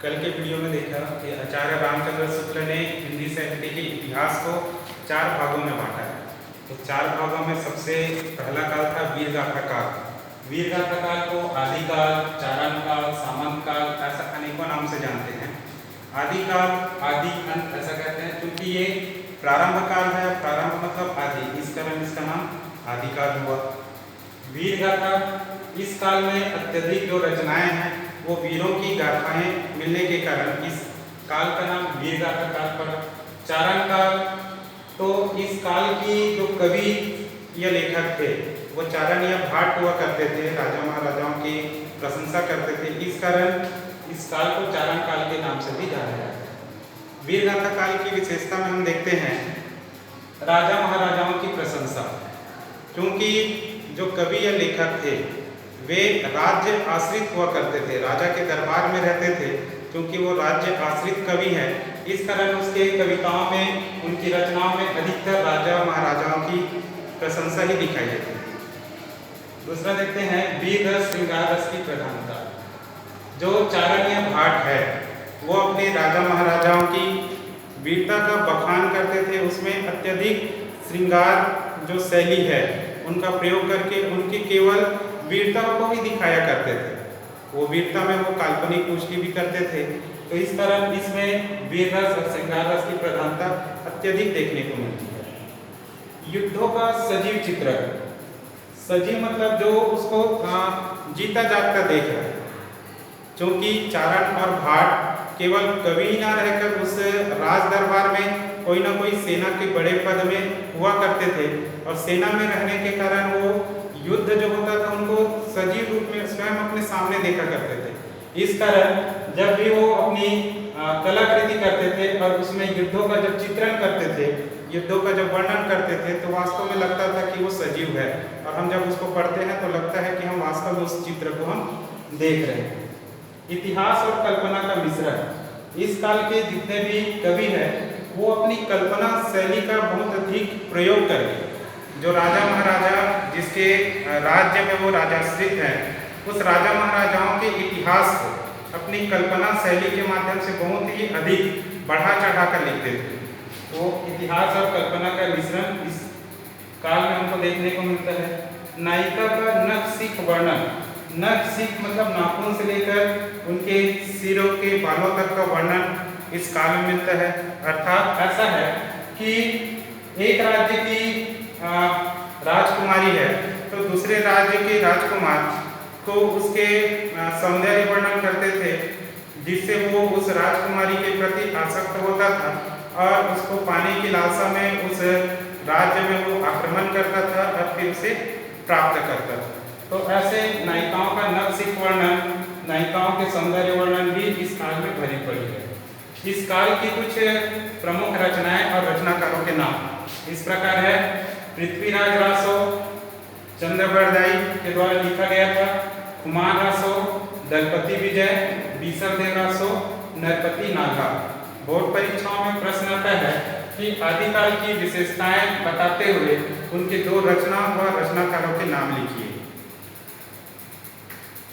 कल के वीडियो में देखा कि आचार्य रामचंद्र शुक्ल ने हिंदी साहित्य के इतिहास को 4 भागों में बांटा है। तो 4 भागों में सबसे पहला काल था वीरगाथा काल। वीरगाथा काल को आदिकाल, चारण काल, सामंत काल ऐसा अनेकों नाम से जानते हैं। आदिकाल, आदि अंत ऐसा कहते हैं क्योंकि ये प्रारंभ काल है। प्रारंभ मतलब आदि, इस कारण इसका नाम आदिकाल हुआ। वीरगाथा, इस काल में अत्यधिक जो रचनाएं हैं वो वीरों की गाथाएं मिलने के कारण इस काल का नाम वीरगाथा काल पड़ा। चारण काल, तो इस काल की जो कवि या लेखक थे वो चारण या भाट हुआ करते थे, राजा महाराजाओं की प्रशंसा करते थे, इस कारण इस काल को चारण काल के नाम से भी जाना जाता है। वीरगाथा काल की विशेषता में हम देखते हैं राजा महाराजाओं की प्रशंसा, क्योंकि जो कवि या लेखक थे वे राज्य आश्रित हुआ करते थे, राजा के दरबार में रहते थे। क्योंकि वो राज्य आश्रित कवि हैं, इस कारण उसके कविताओं में, उनकी रचनाओं में अधिकतर राजा महाराजाओं की प्रशंसा ही दिखाई देती है। दूसरा देखते हैं वीर रस श्रृंगार रस की प्रधानता। जो चारण या भाट है वो अपने राजा महाराजाओं की वीरता का बखान करते थे, उसमें अत्यधिक श्रृंगार जो शैली है उनका प्रयोग करके उनकी केवल वीरता को ही दिखाया करते थे। वो वीरता में वो काल्पनिक पुष्टि भी करते थे। तो इस तरह इसमें वीर रस और श्रृंगार रस की प्रधानता अत्यधिक देखने को मिलती है। युद्धों का सजीव चित्रण, सजीव मतलब जो उसको जीता जागता देख रहा है। क्योंकि चारण और भाट केवल कवि ना रहकर उस राज दरबार में कोई ना कोई सेना के बड़े पद में हुआ करते थे, और सेना में रहने के कारण वो युद्ध जो होता था उनको सजीव रूप में स्वयं अपने सामने देखा करते थे। इस कारण जब भी वो अपनी कलाकृति करते थे और उसमें युद्धों का जब चित्रण करते थे, युद्धों का जब वर्णन करते थे, तो वास्तव में लगता था कि वो सजीव है, और हम जब उसको पढ़ते हैं तो लगता है कि हम वास्तव में उस चित्र को हम देख रहे हैं। इतिहास और कल्पना का मिश्रण, इस काल के जितने भी कवि हैं वो अपनी कल्पना शैली का बहुत अधिक प्रयोग करके जो राजा महाराजा जिसके राज्य में वो राजाश्रित हैं, उस राजा महाराजाओं के इतिहास को अपनी कल्पना शैली के माध्यम से बहुत ही अधिक बढ़ा चढ़ा कर लिखते थे। तो इतिहास और कल्पना का मिश्रण इस काल में हमको देखने को मिलता है। नायिका का नख-सिख वर्णन, नख-सिख मतलब नाखून से लेकर उनके सिरों के बालों तक का वर्णन इस काल में मिलता है। अर्थात ऐसा है कि एक राज्य की राजकुमारी है तो दूसरे राज्य के राजकुमार को उसके सौंदर्य वर्णन करते थे, जिससे वो उस राजकुमारी के प्रति आसक्त होता था और उसको पाने की लालसा में उस राज्य में वो आक्रमण करता था और फिर उसे प्राप्त करता था। तो ऐसे नायिकाओं का नख-सिख वर्णन, नायिकाओं के सौंदर्य वर्णन भी इस काल में भरी पड़ी है। इस काल की कुछ प्रमुख रचनाएं और रचनाकारों के नाम इस प्रकार है। पृथ्वीराज रासो चंद्रबरदाई के द्वारा लिखा गया था। कुमार रासो, दलपति विजय, बीसरदेव रासो, नरपति नागा। बोर्ड परीक्षाओं में प्रश्न आता है कि आदिकाल की विशेषताएं बताते हुए उनके 2 रचना व रचनाकारों के नाम लिखिए।